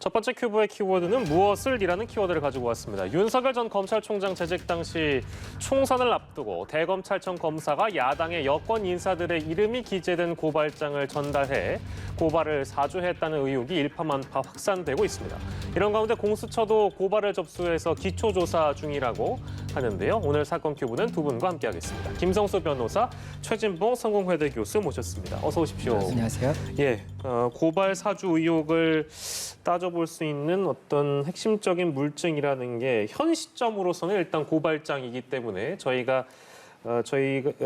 첫 번째 큐브의 키워드는 무엇을?이라는 키워드를 가지고 왔습니다. 윤석열 전 검찰총장 재직 당시 총선을 앞두고 대검찰청 검사가 야당의 여권 인사들의 이름이 기재된 고발장을 전달해 고발을 사주했다는 의혹이 일파만파 확산되고 있습니다. 이런 가운데 공수처도 고발을 접수해서 기초조사 중이라고 하는데요. 오늘 사건 큐브는 두 분과 함께하겠습니다. 김성수 변호사, 최진봉 성공회대 교수 모셨습니다. 어서 오십시오. 안녕하세요. 예, 고발 사주 의혹을 따져볼 수 있는 어떤 핵심적인 물증이라는 게 현 시점으로서는 일단 고발장이기 때문에 저희가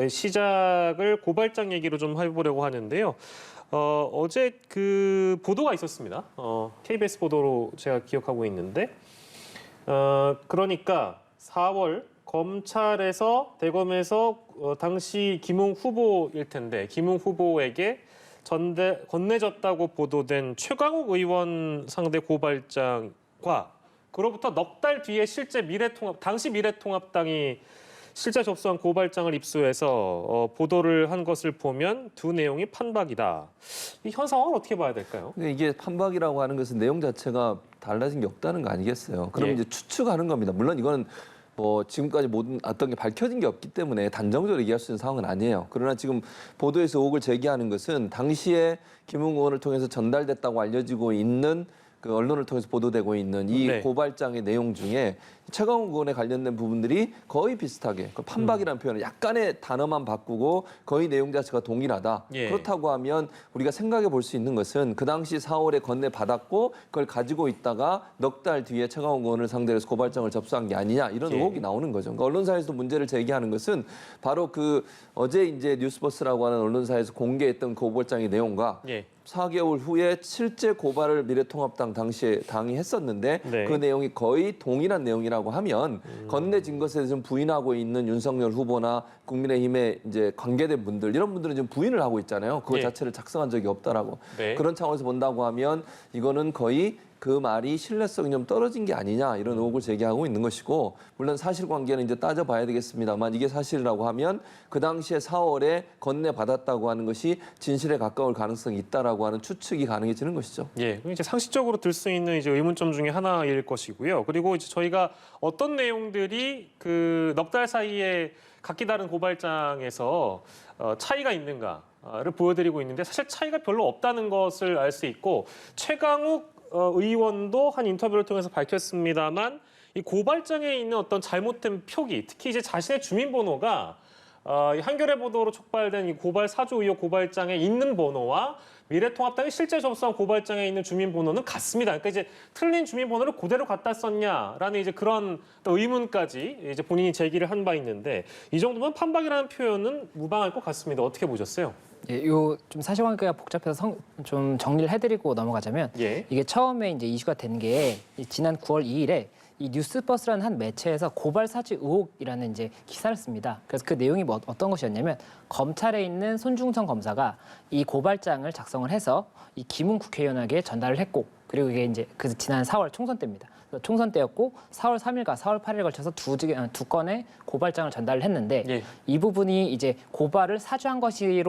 시작을 고발장 얘기로 좀 해보려고 하는데요. 어제 그 보도가 있었습니다. KBS 보도로 제가 기억하고 있는데, 그러니까 4월 검찰에서 대검에서 당시 김웅 후보일 텐데 김웅 후보에게 건네졌다고 보도된 최강욱 의원 상대 고발장과 그로부터 넉 달 뒤에 실제 당시 미래통합당이 실제 접수한 고발장을 입수해서 보도를 한 것을 보면 두 내용이 판박이다. 이 현 상황을 어떻게 봐야 될까요? 근데 이게 판박이라고 하는 것은 내용 자체가 달라진 게 없다는 거 아니겠어요? 그럼 예. 이제 추측하는 겁니다. 물론 이거는 뭐 지금까지 모든 어떤 게 밝혀진 게 없기 때문에 단정적으로 얘기할 수 있는 상황은 아니에요. 그러나 지금 보도에서 의혹을 제기하는 것은 당시에 김웅 의원을 통해서 전달됐다고 알려지고 있는 그 언론을 통해서 보도되고 있는 이 네. 고발장의 내용 중에 최강욱 의원에 관련된 부분들이 거의 비슷하게 그 판박이라는 표현을 약간의 단어만 바꾸고 거의 내용 자체가 동일하다. 예. 그렇다고 하면 우리가 생각해 볼 수 있는 것은 그 당시 4월에 건네받았고 그걸 가지고 있다가 넉 달 뒤에 최강욱 의원을 상대로 해서 고발장을 접수한 게 아니냐 이런 예. 의혹이 나오는 거죠. 그러니까 언론사에서도 문제를 제기하는 것은 바로 그 어제 이제 뉴스버스라고 하는 언론사에서 공개했던 고발장의 내용과 예. 4개월 후에 실제 고발을 미래통합당 당시에 당이 했었는데 네. 그 내용이 거의 동일한 내용이라고 하면 건네진 것에 대해서 부인하고 있는 윤석열 후보나 국민의힘에 이제 관계된 분들 이런 분들은 지금 부인을 하고 있잖아요. 그거 예. 자체를 작성한 적이 없다라고. 네. 그런 차원에서 본다고 하면 이거는 거의 그 말이 신뢰성이 좀 떨어진 게 아니냐 이런 의혹을 제기하고 있는 것이고 물론 사실관계는 이제 따져봐야 되겠습니다만 이게 사실이라고 하면 그 당시에 4월에 건네받았다고 하는 것이 진실에 가까울 가능성이 있다라고 하는 추측이 가능해지는 것이죠. 예, 이제 상식적으로 들 수 있는 이제 의문점 중에 하나일 것이고요. 그리고 이제 저희가 어떤 내용들이 그 넉 달 사이에 각기 다른 고발장에서 차이가 있는가를 보여드리고 있는데 사실 차이가 별로 없다는 것을 알 수 있고 최강욱 의원도 한 인터뷰를 통해서 밝혔습니다만 이 고발장에 있는 어떤 잘못된 표기, 특히 이제 자신의 주민번호가 한겨레 보도로 촉발된 이 고발 사주 의혹 고발장에 있는 번호와 미래통합당이 실제 접수한 고발장에 있는 주민번호는 같습니다. 그러니까 이제 틀린 주민번호를 그대로 갖다 썼냐라는 이제 그런 또 의문까지 이제 본인이 제기를 한 바 있는데 이 정도면 판박이라는 표현은 무방할 것 같습니다. 어떻게 보셨어요? 예, 요 좀 사실관계가 복잡해서 좀 정리를 해드리고 넘어가자면 예. 이게 처음에 이제 이슈가 된 게 지난 9월 2일에 이 뉴스버스라는 한 매체에서 고발 사주 의혹이라는 이제 기사를 씁니다. 그래서 그 내용이 어떤 것이었냐면 검찰에 있는 손중성 검사가 이 고발장을 작성을 해서 이 김웅 국회의원에게 전달을 했고 그리고 이게 이제 그 지난 4월 총선 때입니다. 총선 때였고 4월 3일과 4월 8일 걸쳐서 두 건의 고발장을 전달을 했는데 예. 이 부분이 이제 고발을 사주한 것을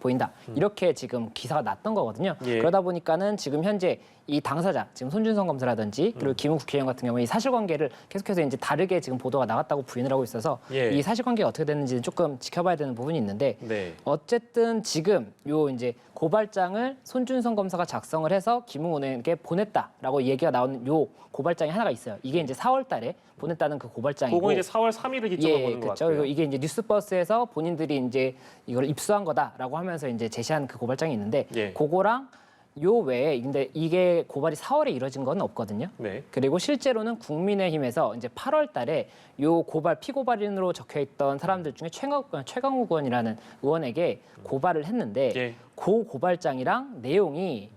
보인다. 이렇게 지금 기사가 났던 거거든요. 예. 그러다 보니까는 지금 현재 이 당사자, 지금 손준성 검사라든지 그리고 김웅 국회의원 같은 경우에 이 사실관계를 계속해서 이제 다르게 지금 보도가 나갔다고 부인을 하고 있어서 예. 이 사실관계가 어떻게 됐는지는 조금 지켜봐야 되는 부분이 있는데 네. 어쨌든 지금 요 이제 고발장을 손준성 검사가 작성을 해서 김웅 의원에게 보냈다라고 얘기가 나오는 요 고발장이 하나가 있어요. 이게 이제 4월 달에 보냈다는 그 고발장이고. 그거 이제 4월 3일을 기점으로 예, 보는 것 그렇죠. 같아요. 그리고 이게 이제 뉴스버스에서 본인들이 이제 이걸 입수한 거다라고 하면서 이제 제시한 그 고발장이 있는데 예. 그거랑 요 외에 근데 이게 고발이 4월에 이루어진 건 없거든요. 네. 그리고 실제로는 국민의힘에서 이제 8월 달에 요 고발 피고발인으로 적혀 있던 사람들 중에 최강욱 의원이라는 의원에게 고발을 했는데 예. 그 고발장이랑 내용이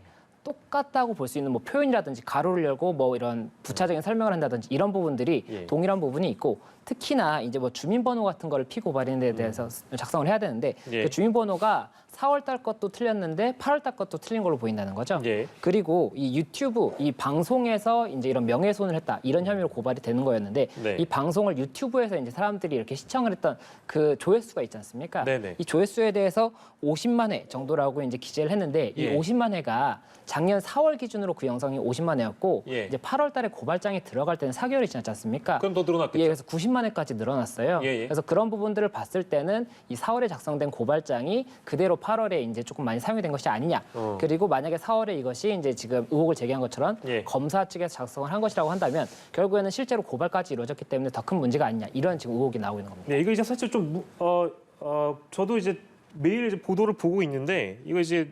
똑같다고 볼 수 있는 뭐 표현이라든지 가로를 열고 뭐 이런 부차적인 설명을 한다든지 이런 부분들이 예. 동일한 부분이 있고 특히나 이제 뭐 주민번호 같은 거를 피고발인에 대해서 작성을 해야 되는데 예. 그 주민번호가 4월 달 것도 틀렸는데 8월 달 것도 틀린 걸로 보인다는 거죠. 예. 그리고 이 유튜브 이 방송에서 이제 이런 명예훼손을 했다 이런 혐의로 고발이 되는 거였는데 네. 이 방송을 유튜브에서 이제 사람들이 이렇게 시청을 했던 그 조회수가 있지 않습니까? 네네. 이 조회수에 대해서 50만 회 정도라고 이제 기재를 했는데 이 예. 50만 회가 작년 4월 기준으로 그 영상이 50만 회였고 예. 이제 8월 달에 고발장이 들어갈 때는 4개월이 지났지 않습니까? 그럼 더 늘어났겠죠. 예, 그래서 90만 회까지 늘어났어요. 예, 예. 그래서 그런 부분들을 봤을 때는 이 4월에 작성된 고발장이 그대로 8월에 이제 조금 많이 사용이 된 것이 아니냐. 그리고 만약에 4월에 이것이 이제 지금 의혹을 제기한 것처럼 예. 검사 측에서 작성을 한 것이라고 한다면 결국에는 실제로 고발까지 이루어졌기 때문에 더 큰 문제가 아니냐. 이런 지금 의혹이 나오고 있는 겁니다. 네, 이거 이제 사실 저도 이제 매일 이제 보도를 보고 있는데 이거 이제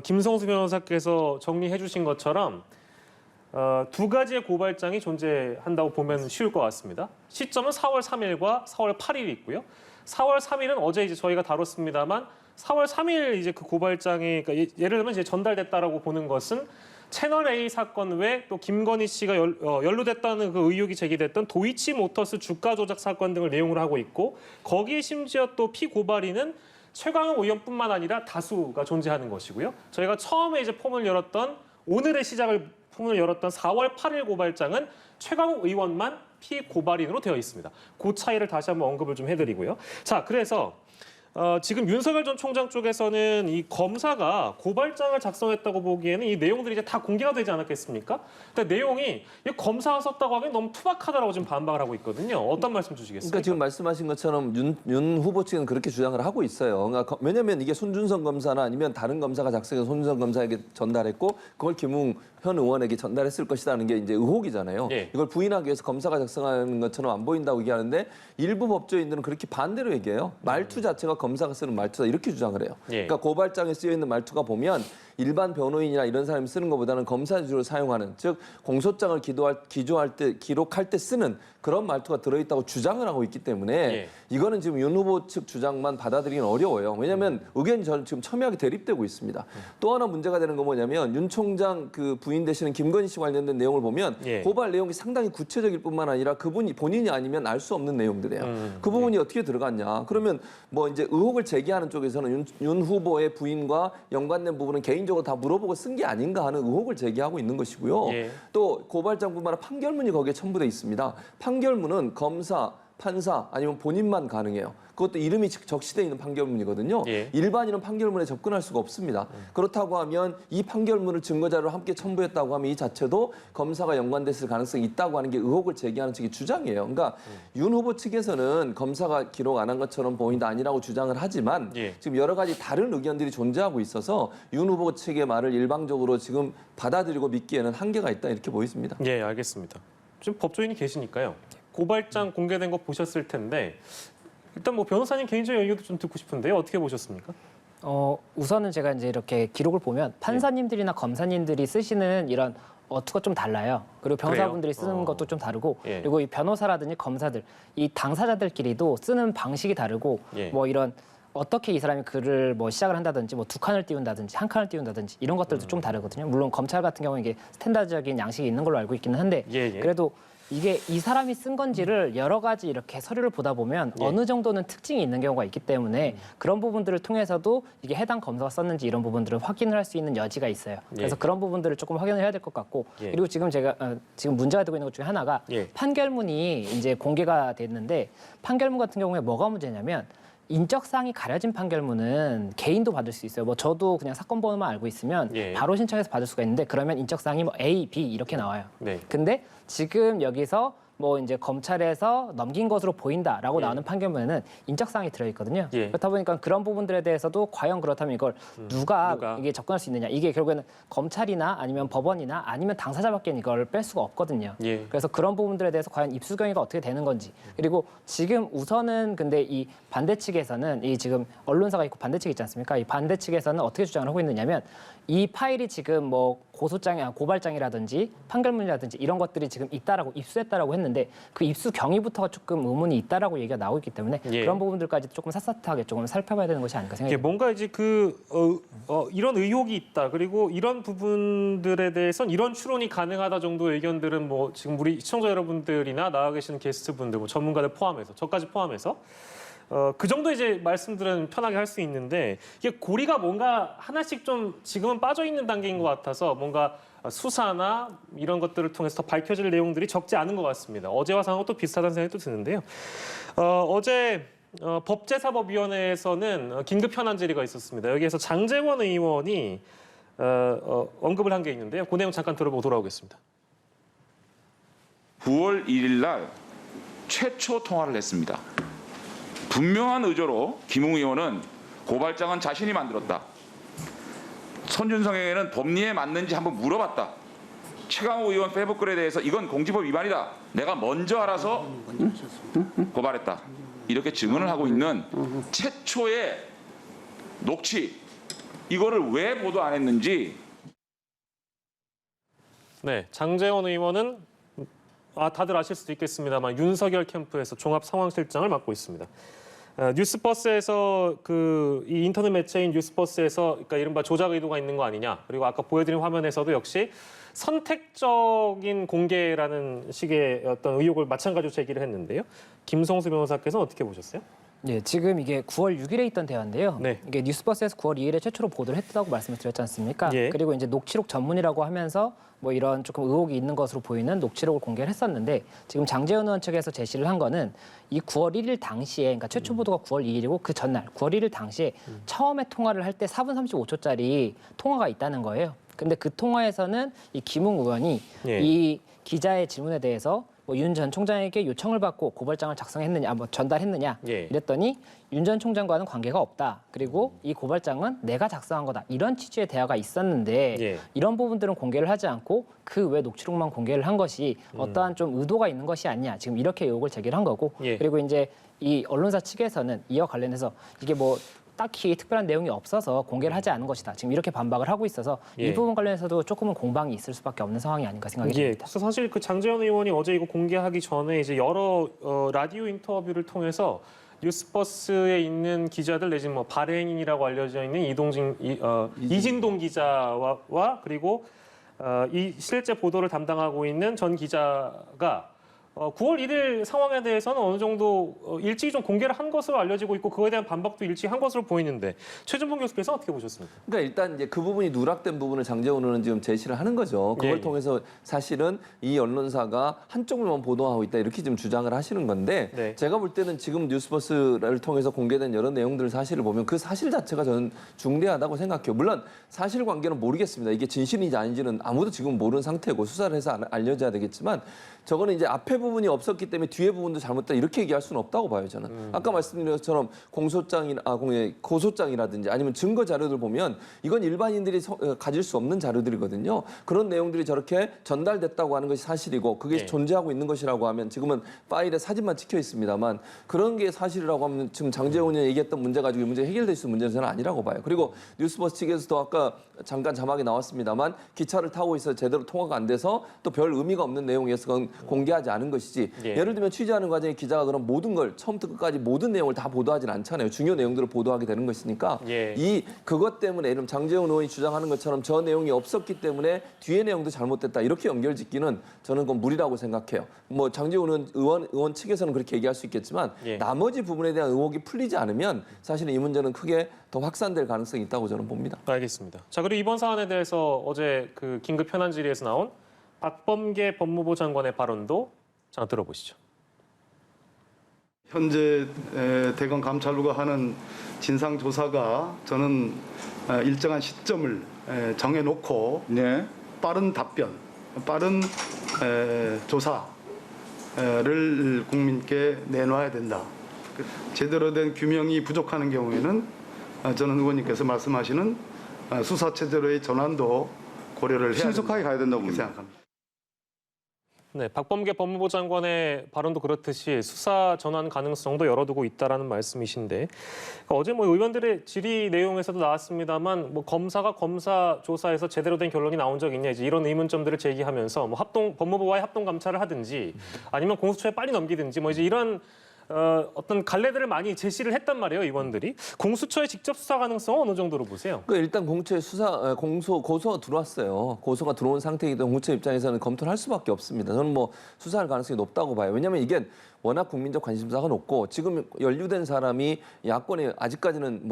김성수 변호사께서 정리해 주신 것처럼 두 가지의 고발장이 존재한다고 보면 쉬울 것 같습니다. 시점은 4월 3일과 4월 8일이 있고요. 4월 3일은 어제 이제 저희가 다뤘습니다만 4월 3일 이제 그 고발장이 그러니까 예를 들면 이제 전달됐다라고 보는 것은 채널 A 사건 외 또 김건희 씨가 연루됐다는 그 의혹이 제기됐던 도이치모터스 주가 조작 사건 등을 내용으로 하고 있고 거기에 심지어 또 피고발인은 최광욱 의원뿐만 아니라 다수가 존재하는 것이고요. 저희가 처음에 이제 폼을 열었던 4월 8일 고발장은 최광욱 의원만 피고발인으로 되어 있습니다. 그 차이를 다시 한번 언급을 좀 해드리고요. 자, 그래서 지금 윤석열 전 총장 쪽에서는 이 검사가 고발장을 작성했다고 보기에는 이 내용들이 이제 다 공개가 되지 않았겠습니까? 근데 내용이 이 검사가 썼다고 하기엔 너무 투박하다라고 지금 반박을 하고 있거든요. 어떤 말씀 주시겠습니까? 그러니까 지금 말씀하신 것처럼 윤 후보 측은 그렇게 주장을 하고 있어요. 그러니까 왜냐하면 이게 손준성 검사나 아니면 다른 검사가 작성해서 손준성 검사에게 전달했고 그걸 김웅 현 의원에게 전달했을 것이라는 게 이제 의혹이잖아요. 예. 이걸 부인하기 위해서 검사가 작성하는 것처럼 안 보인다고 얘기하는데 일부 법조인들은 그렇게 반대로 얘기해요. 말투 자체가 검사가 쓰는 말투다 이렇게 주장을 해요. 예. 그러니까 고발장에 쓰여 있는 말투가 보면 일반 변호인이나 이런 사람이 쓰는 것보다는 검사 위주로 사용하는 즉 공소장을 기록할 때 쓰는 그런 말투가 들어있다고 주장을 하고 있기 때문에 예. 이거는 지금 윤 후보 측 주장만 받아들이기는 어려워요. 왜냐하면 의견이 저는 지금 첨예하게 대립되고 있습니다. 또 하나 문제가 되는 건 뭐냐면 윤 총장 그 부인 되시는 김건희 씨 관련된 내용을 보면 예. 고발 내용이 상당히 구체적일 뿐만 아니라 그분이 본인이 아니면 알 수 없는 내용들이에요. 그 부분이 어떻게 들어갔냐. 그러면 뭐 이제 의혹을 제기하는 쪽에서는 윤 후보의 부인과 연관된 부분은 개인적으로 다 물어보고 쓴 게 아닌가 하는 의혹을 제기하고 있는 것이고요. 예. 또 고발장뿐만 아니라 판결문이 거기에 첨부돼 있습니다. 판결문은 검사, 판사 아니면 본인만 가능해요. 그것도 이름이 적시되어 있는 판결문이거든요. 예. 일반인은 판결문에 접근할 수가 없습니다. 그렇다고 하면 이 판결문을 증거자료로 함께 첨부했다고 하면 이 자체도 검사가 연관됐을 가능성이 있다고 하는 게 의혹을 제기하는 측의 주장이에요. 그러니까 윤 후보 측에서는 검사가 기록 안 한 것처럼 보인다 아니라고 주장을 하지만 예. 지금 여러 가지 다른 의견들이 존재하고 있어서 윤 후보 측의 말을 일방적으로 지금 받아들이고 믿기에는 한계가 있다 이렇게 보입니다. 예, 알겠습니다. 지금 법조인이 계시니까요. 고발장 공개된 거 보셨을 텐데 일단 뭐 변호사님 개인적인 의견도 좀 듣고 싶은데요. 어떻게 보셨습니까? 우선은 제가 이제 이렇게 기록을 보면 판사님들이나 검사님들이 쓰시는 이런 어투가 좀 달라요. 그리고 변호사분들이 그래요? 쓰는 것도 좀 다르고 예. 그리고 이 변호사라든지 검사들 이 당사자들끼리도 쓰는 방식이 다르고 예. 뭐 이런 어떻게 이 사람이 글을 뭐 시작을 한다든지 뭐 두 칸을 띄운다든지 한 칸을 띄운다든지 이런 것들도 좀 다르거든요. 물론 검찰 같은 경우는 이게 스탠다드적인 양식이 있는 걸로 알고 있기는 한데 예, 예. 그래도 이게 이 사람이 쓴 건지를 여러 가지 이렇게 서류를 보다 보면 예. 어느 정도는 특징이 있는 경우가 있기 때문에 그런 부분들을 통해서도 이게 해당 검사가 썼는지 이런 부분들을 확인을 할 수 있는 여지가 있어요. 그래서 예. 그런 부분들을 조금 확인을 해야 될 것 같고 예. 그리고 지금 제가 지금 문제가 되고 있는 것 중에 하나가 예. 판결문이 이제 공개가 됐는데 판결문 같은 경우에 뭐가 문제냐면 인적사항이 가려진 판결문은 개인도 받을 수 있어요. 뭐 저도 그냥 사건 번호만 알고 있으면 예. 바로 신청해서 받을 수가 있는데 그러면 인적사항이 뭐 A, B 이렇게 나와요. 네. 근데 지금 여기서 뭐 이제 검찰에서 넘긴 것으로 보인다라고 예. 나오는 판결문에는 인적사항이 들어있거든요. 예. 그렇다 보니까 그런 부분들에 대해서도 과연 그렇다면 이걸 누가 이게 접근할 수 있느냐. 이게 결국에는 검찰이나 아니면 법원이나 아니면 당사자밖에 이걸 뺄 수가 없거든요. 예. 그래서 그런 부분들에 대해서 과연 입수 경위가 어떻게 되는 건지 그리고 지금 우선은 근데 이 반대 측에서는 이 지금 언론사가 있고 반대 측 있지 않습니까? 이 반대 측에서는 어떻게 주장을 하고 있느냐면 이 파일이 지금 뭐 고발장이라든지 판결문이라든지 이런 것들이 지금 있다라고 입수했다라고 했는데 그 입수 경위부터가 조금 의문이 있다라고 얘기가 나오고 있기 때문에 예. 그런 부분들까지 조금 샅샅하게 조금 살펴봐야 되는 것이 아닐까 이게 생각합니다. 뭔가 이제 이런 의혹이 있다. 그리고 이런 부분들에 대해서는 이런 추론이 가능하다 정도의 의견들은 뭐 지금 우리 시청자 여러분들이나 나와 계시는 게스트분들, 뭐 전문가들 포함해서 저까지 포함해서 그 정도 이제 말씀들은 편하게 할 수 있는데 이게 고리가 뭔가 하나씩 좀 지금은 빠져 있는 단계인 것 같아서 뭔가 수사나 이런 것들을 통해서 더 밝혀질 내용들이 적지 않은 것 같습니다. 어제와 상황은 또 비슷하다는 생각이 또 드는데요. 어제 법제사법위원회에서는 긴급 현안 질의가 있었습니다. 여기에서 장제원 의원이 언급을 한 게 있는데요. 그 내용 잠깐 들어보고 돌아오겠습니다. 9월 1일 날 최초 통화를 했습니다. 분명한 의도로 김웅 의원은 고발장은 자신이 만들었다. 손준성에게는 법리에 맞는지 한번 물어봤다. 최강호 의원 페이북 글에 대해서 이건 공직법 위반이다. 내가 먼저 알아서 고발했다. 이렇게 증언을 하고 있는 최초의 녹취. 이거를 왜 보도 안 했는지. 네, 장제원 의원은 다들 아실 수도 있겠습니다만 윤석열 캠프에서 종합상황실장을 맡고 있습니다. 뉴스버스에서 이 인터넷 매체인 뉴스버스에서 그러니까 이른바 조작 의도가 있는 거 아니냐. 그리고 아까 보여드린 화면에서도 역시 선택적인 공개라는 식의 어떤 의혹을 마찬가지로 제기를 했는데요. 김성수 변호사께서는 어떻게 보셨어요? 예, 지금 이게 9월 6일에 있던 대화인데요. 네. 이게 뉴스버스에서 9월 2일에 최초로 보도를 했다고 말씀을 드렸지 않습니까? 예. 그리고 이제 녹취록 전문이라고 하면서 뭐 이런 조금 의혹이 있는 것으로 보이는 녹취록을 공개를 했었는데 지금 장제원 의원 측에서 제시를 한 거는 이 9월 1일 당시에 그러니까 최초 보도가 9월 2일이고 그 전날 9월 1일 당시에 처음에 통화를 할 때 4분 35초짜리 통화가 있다는 거예요. 근데 그 통화에서는 이 김웅 의원이 예. 이 기자의 질문에 대해서 뭐 윤 전 총장에게 요청을 받고 고발장을 작성했느냐, 뭐 전달했느냐 예. 이랬더니 윤 전 총장과는 관계가 없다. 그리고 이 고발장은 내가 작성한 거다. 이런 취지의 대화가 있었는데 예. 이런 부분들은 공개를 하지 않고 그 외 녹취록만 공개를 한 것이 어떠한 좀 의도가 있는 것이 아니냐. 지금 이렇게 의혹을 제기를 한 거고 예. 그리고 이제 이 언론사 측에서는 이와 관련해서 이게 뭐 딱히 특별한 내용이 없어서 공개를 하지 않은 것이다. 지금 이렇게 반박을 하고 있어서 예. 이 부분 관련해서도 조금은 공방이 있을 수밖에 없는 상황이 아닌가 생각이 예, 듭니다. 그래서 사실 그 장제원 의원이 어제 이거 공개하기 전에 이제 여러 라디오 인터뷰를 통해서 뉴스버스에 있는 기자들 내지는 뭐 발행인이라고 알려져 있는 이진동 기자와 그리고 이 실제 보도를 담당하고 있는 전 기자가 9월 1일 상황에 대해서는 어느 정도 일찍이 좀 공개를 한 것으로 알려지고 있고 그거에 대한 반박도 일찍이 한 것으로 보이는데 최준봉 교수께서 어떻게 보셨습니까? 그러니까 일단 이제 그 부분이 누락된 부분을 장제원 의원은 지금 제시를 하는 거죠. 그걸 예. 통해서 사실은 이 언론사가 한쪽만 보도하고 있다 이렇게 지금 주장을 하시는 건데 네. 제가 볼 때는 지금 뉴스버스를 통해서 공개된 여러 내용들 사실을 보면 그 사실 자체가 저는 중대하다고 생각해요. 물론 사실관계는 모르겠습니다. 이게 진실인지 아닌지는 아무도 지금 모르는 상태고 수사를 해서 알려져야 되겠지만 저거는 이제 앞에 부분이 없었기 때문에 뒤에 부분도 잘못됐다 이렇게 얘기할 수는 없다고 봐요 저는. 아까 말씀드린 것처럼 고소장이라든지 아니면 증거 자료들 보면 이건 일반인들이 가질 수 없는 자료들이거든요. 그런 내용들이 저렇게 전달됐다고 하는 것이 사실이고 그게 네. 존재하고 있는 것이라고 하면 지금은 파일에 사진만 찍혀 있습니다만 그런 게 사실이라고 하면 지금 장제원 의원이 얘기했던 문제 가지고 이 문제 해결될 수 있는 문제는 저는 아니라고 봐요. 그리고 뉴스버스 측에서도 아까 잠깐 자막에 나왔습니다만 기차를 타고 있어 제대로 통화가 안 돼서 또 별 의미가 없는 내용이어서 그건 공개하지 않은 것이지. 예. 예를 들면 취재하는 과정에 기자가 그럼 모든 걸 처음부터 끝까지 모든 내용을 다 보도하진 않잖아요. 중요 내용들을 보도하게 되는 것이니까 예. 그것 때문에 이런 장제원 의원이 주장하는 것처럼 저 내용이 없었기 때문에 뒤에 내용도 잘못됐다 이렇게 연결짓기는 저는 그건 무리라고 생각해요. 뭐 장제원 의원 측에서는 그렇게 얘기할 수 있겠지만 예. 나머지 부분에 대한 의혹이 풀리지 않으면 사실은 이 문제는 크게 더 확산될 가능성이 있다고 저는 봅니다. 알겠습니다. 자, 그리고 이번 사안에 대해서 어제 그 긴급 현안 질의에서 나온 박범계 법무부 장관의 발언도 잠깐 들어보시죠. 현재 대검 감찰부가 하는 진상 조사가 저는 일정한 시점을 정해놓고 네. 빠른 답변, 빠른 조사를 국민께 내놔야 된다. 제대로 된 규명이 부족하는 경우에는 저는 의원님께서 말씀하시는 수사 체제로의 전환도 고려를 해야 신속하게 가야 된다고 이렇게 봅니다. 생각합니다. 네, 박범계 법무부 장관의 발언도 그렇듯이 수사 전환 가능성도 열어두고 있다라는 말씀이신데 어제 뭐 의원들의 질의 내용에서도 나왔습니다만 뭐 검사가 검사 조사에서 제대로 된 결론이 나온 적 있냐 이제 이런 의문점들을 제기하면서 뭐 법무부와의 합동 감찰을 하든지 아니면 공수처에 빨리 넘기든지 뭐 이제 이런 어떤 갈래들을 많이 제시를 했단 말이에요, 의원들이. 공수처의 직접 수사 가능성은 어느 정도로 보세요? 일단 공수처에 고소가 들어왔어요. 고소가 들어온 상태이기 때문에 공수처 입장에서는 검토를 할 수밖에 없습니다. 저는 뭐 수사할 가능성이 높다고 봐요. 왜냐하면 이게 워낙 국민적 관심사가 높고 지금 연루된 사람이 야권에 아직까지는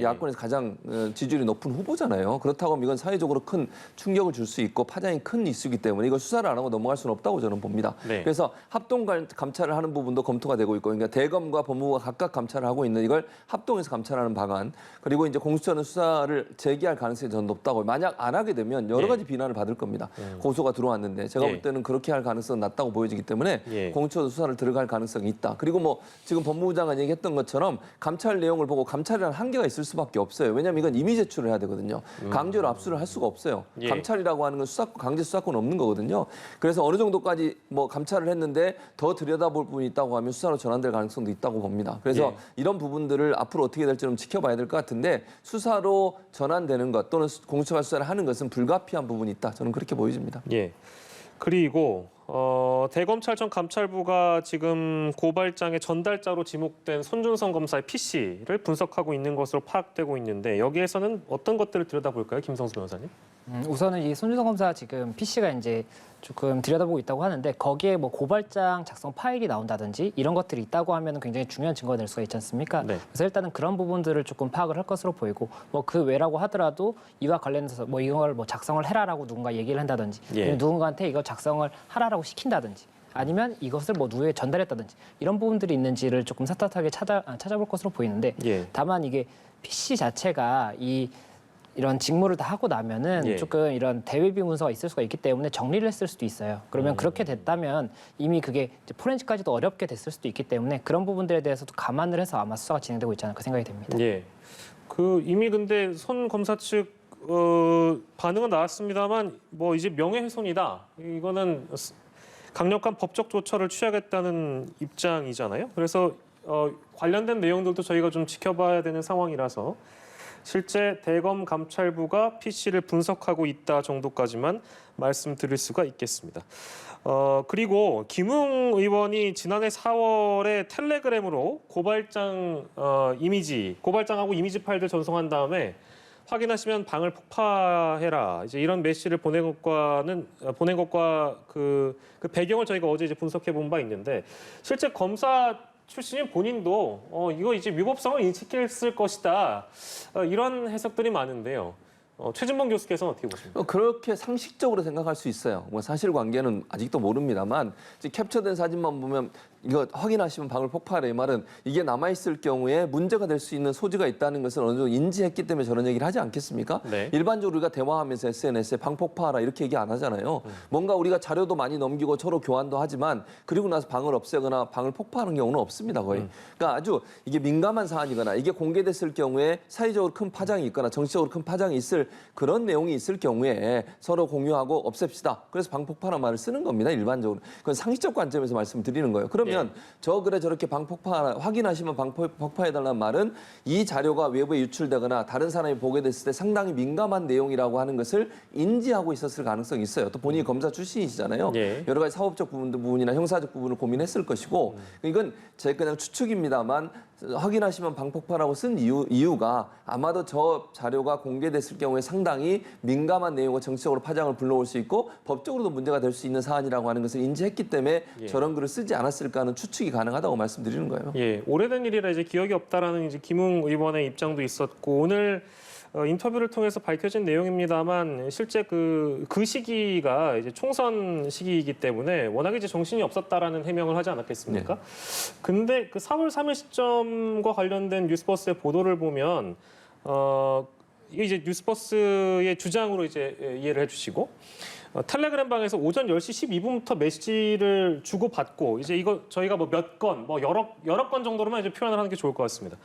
야권에서 가장 지지율이 높은 후보잖아요. 그렇다고 하면 이건 사회적으로 큰 충격을 줄 수 있고 파장이 큰 이슈이기 때문에 이걸 수사를 안 하고 넘어갈 수는 없다고 저는 봅니다. 네. 그래서 합동 감찰을 하는 부분도 검토가 되고 있고, 그러니까 대검과 법무부가 각각 감찰을 하고 있는 이걸 합동해서 감찰하는 방안, 그리고 이제 공수처는 수사를 재개할 가능성이 저는 높다고. 만약 안 하게 되면 여러 가지 비난을 받을 겁니다. 고소가 들어왔는데 제가 볼 때는 그렇게 할 가능성은 낮다고 보여지기 때문에 공수처도 수사를 들어갈 가능성이 있다. 그리고 뭐 지금 법무부 장관 얘기했던 것처럼 감찰 내용을 보고 감찰이라는 한계가 있을 수밖에 없어요. 왜냐하면 이건 임의 제출을 해야 되거든요. 강제로 압수를 할 수가 없어요. 감찰이라고 하는 건 강제 수사권 없는 거거든요. 그래서 어느 정도까지 뭐 감찰을 했는데 더 들여다볼 부분이 있다고 하면 수사로 전환될 가능성도 있다고 봅니다. 그래서 이런 부분들을 앞으로 어떻게 될지 좀 지켜봐야 될 것 같은데 수사로 전환되는 것 또는 공수처가 수사를 하는 것은 불가피한 부분이 있다. 저는 그렇게 보여집니다. 예. 그리고 대검찰청 감찰부가 지금 고발장의 전달자로 지목된 손준성 검사의 PC를 분석하고 있는 것으로 파악되고 있는데 여기에서는 어떤 것들을 들여다볼까요, 김성수 변호사님? 우선은 이 손준성 검사 지금 PC가 이제 조금 들여다보고 있다고 하는데 거기에 뭐 고발장 작성 파일이 나온다든지 이런 것들이 있다고 하면 굉장히 중요한 증거가 될 수가 있지 않습니까? 네. 그래서 일단은 그런 부분들을 조금 파악을 할 것으로 보이고 뭐 그 외라고 하더라도 이와 관련해서 뭐 이걸 뭐 작성을 해라라고 누군가 얘기를 한다든지 아니면 누군가한테 이거 작성을 하라라고 시킨다든지 아니면 이것을 뭐 누구에게 전달했다든지 이런 부분들이 있는지를 조금 샅샅하게 찾아볼 것으로 보이는데 다만 이게 PC 자체가 이런 직무를 다 하고 나면은 조금 이런 대외비 문서가 있을 수가 있기 때문에 정리를 했을 수도 있어요. 그러면 그렇게 됐다면 이미 그게 이제 포렌식까지도 어렵게 됐을 수도 있기 때문에 그런 부분들에 대해서도 감안을 해서 아마 수사가 진행되고 있지 않을까 생각이 됩니다. 예. 그 이미 근데 손 검사 측 반응은 나왔습니다만 뭐 이제 명예훼손이다. 이거는 강력한 법적 조처를 취하겠다는 입장이잖아요. 그래서 관련된 내용들도 저희가 좀 지켜봐야 되는 상황이라서 실제 대검 감찰부가 PC를 분석하고 있다 정도까지만 말씀드릴 수가 있겠습니다. 그리고 김웅 의원이 지난해 4월에 텔레그램으로 고발장하고 이미지 파일들 전송한 다음에 확인하시면 방을 폭파해라. 이제 이런 메시지를 보낸 것과 그 배경을 저희가 어제 이제 분석해 본 바 있는데 실제 검사 출신인 본인도 이거 이제 위법성을 인식했을 것이다. 이런 해석들이 많은데요. 최진봉 교수께서는 어떻게 보십니까? 그렇게 상식적으로 생각할 수 있어요. 뭐 사실관계는 아직도 모릅니다만 캡처된 사진만 보면 이거 확인하시면 방을 폭파하라 이 말은 이게 남아있을 경우에 문제가 될 수 있는 소지가 있다는 것을 어느 정도 인지했기 때문에 저런 얘기를 하지 않겠습니까? 네. 일반적으로 우리가 대화하면서 SNS에 방 폭파하라 이렇게 얘기 안 하잖아요. 뭔가 우리가 자료도 많이 넘기고 서로 교환도 하지만 그리고 나서 방을 없애거나 방을 폭파하는 경우는 없습니다. 거의. 그러니까 아주 이게 민감한 사안이거나 이게 공개됐을 경우에 사회적으로 큰 파장이 있거나 정치적으로 큰 파장이 있을 그런 내용이 있을 경우에 서로 공유하고 없앱시다. 그래서 방 폭파라는 말을 쓰는 겁니다. 일반적으로. 그건 상식적 관점에서 말씀드리는 거예요. 그러면 저렇게 방 폭파 확인하시면 방 폭파해달라는 말은 이 자료가 외부에 유출되거나 다른 사람이 보게 됐을 때 상당히 민감한 내용이라고 하는 것을 인지하고 있었을 가능성이 있어요. 또 본인이 검사 출신이시잖아요. 여러 가지 사법적 부분이나 형사적 부분을 고민했을 것이고 이건 제 그냥 추측입니다만 확인하시면 방폭파라고 쓴 이유가 아마도 저 자료가 공개됐을 경우에 상당히 민감한 내용과 정치적으로 파장을 불러올 수 있고 법적으로도 문제가 될 수 있는 사안이라고 하는 것을 인지했기 때문에 저런 글을 쓰지 않았을까 하는 추측이 가능하다고 말씀드리는 거예요. 예, 오래된 일이라 이제 기억이 없다라는 이제 김웅 의원의 입장도 있었고 오늘 인터뷰를 통해서 밝혀진 내용입니다만 실제 그 시기가 이제 총선 시기이기 때문에 워낙에 이제 정신이 없었다라는 해명을 하지 않았겠습니까? 근데 그 4월 3일 시점과 관련된 뉴스버스의 보도를 보면 이게 이제 뉴스버스의 주장으로 이제 이해를 해주시고 텔레그램 방에서 오전 10시 12분부터 메시지를 주고받고 이제 이거 저희가 뭐 몇 건, 뭐 여러 건 정도로만 이제 표현을 하는 게 좋을 것 같습니다.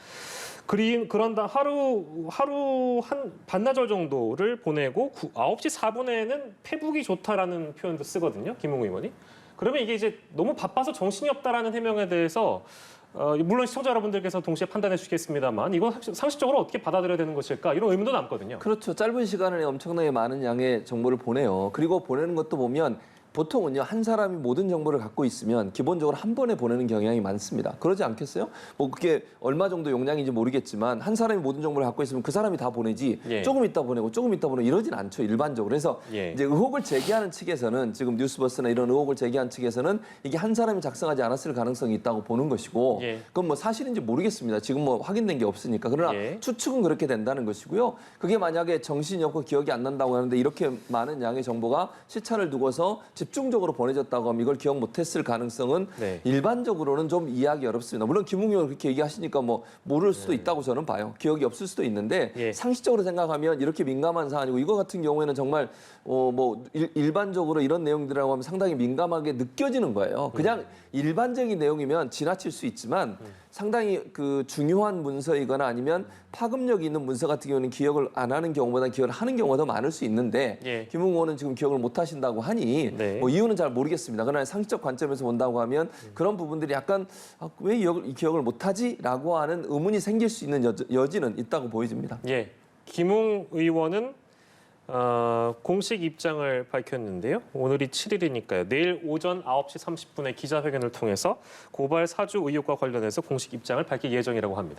그런다 하루 한 반나절 정도를 보내고 9시 4분에는 페북이 좋다라는 표현도 쓰거든요. 김웅 의원이. 그러면 이게 이제 너무 바빠서 정신이 없다라는 해명에 대해서 물론 시청자 여러분들께서 동시에 판단해 주시겠습니다만 이건 상식적으로 어떻게 받아들여야 되는 것일까 이런 의문도 남거든요. 그렇죠. 짧은 시간에 엄청나게 많은 양의 정보를 보내요. 그리고 보내는 것도 보면 보통은요 한 사람이 모든 정보를 갖고 있으면 기본적으로 한 번에 보내는 경향이 많습니다. 그러지 않겠어요? 뭐 그게 얼마 정도 용량인지 모르겠지만 한 사람이 모든 정보를 갖고 있으면 그 사람이 다 보내지 예. 조금 있다 보내고 조금 있다 보내고 이러진 않죠 일반적으로. 그래서 예. 이제 의혹을 제기하는 측에서는 지금 뉴스버스나 이런 의혹을 제기한 측에서는 이게 한 사람이 작성하지 않았을 가능성이 있다고 보는 것이고 예. 그건 뭐 사실인지 모르겠습니다. 지금 뭐 확인된 게 없으니까. 그러나 예. 추측은 그렇게 된다는 것이고요. 그게 만약에 정신이 없고 기억이 안 난다고 하는데 이렇게 많은 양의 정보가 시차를 두고서 집중적으로 보내졌다고 하면 이걸 기억 못했을 가능성은 네. 일반적으로는 좀 이해하기 어렵습니다. 물론 김웅 그렇게 얘기하시니까 뭐 모를 수도 있다고 저는 봐요. 기억이 없을 수도 있는데 예. 상식적으로 생각하면 이렇게 민감한 사안이고 이거 같은 경우에는 정말 뭐 일반적으로 이런 내용들이라고 하면 상당히 민감하게 느껴지는 거예요. 그냥 일반적인 내용이면 지나칠 수 있지만 상당히 그 중요한 문서이거나 아니면 파급력이 있는 문서 같은 경우는 기억을 안 하는 경우보다 기억을 하는 경우가 더 많을 수 있는데 예. 김웅 의원은 지금 기억을 못 하신다고 하니 네. 뭐 이유는 잘 모르겠습니다. 그러나 상식적 관점에서 본다고 하면 그런 부분들이 약간 왜 기억을 못 하지라고 하는 의문이 생길 수 있는 여지는 있다고 보여집니다. 예, 김웅 의원은 공식 입장을 밝혔는데요. 오늘이 7일이니까요. 내일 오전 9시 30분에 기자회견을 통해서 고발 사주 의혹과 관련해서 공식 입장을 밝힐 예정이라고 합니다.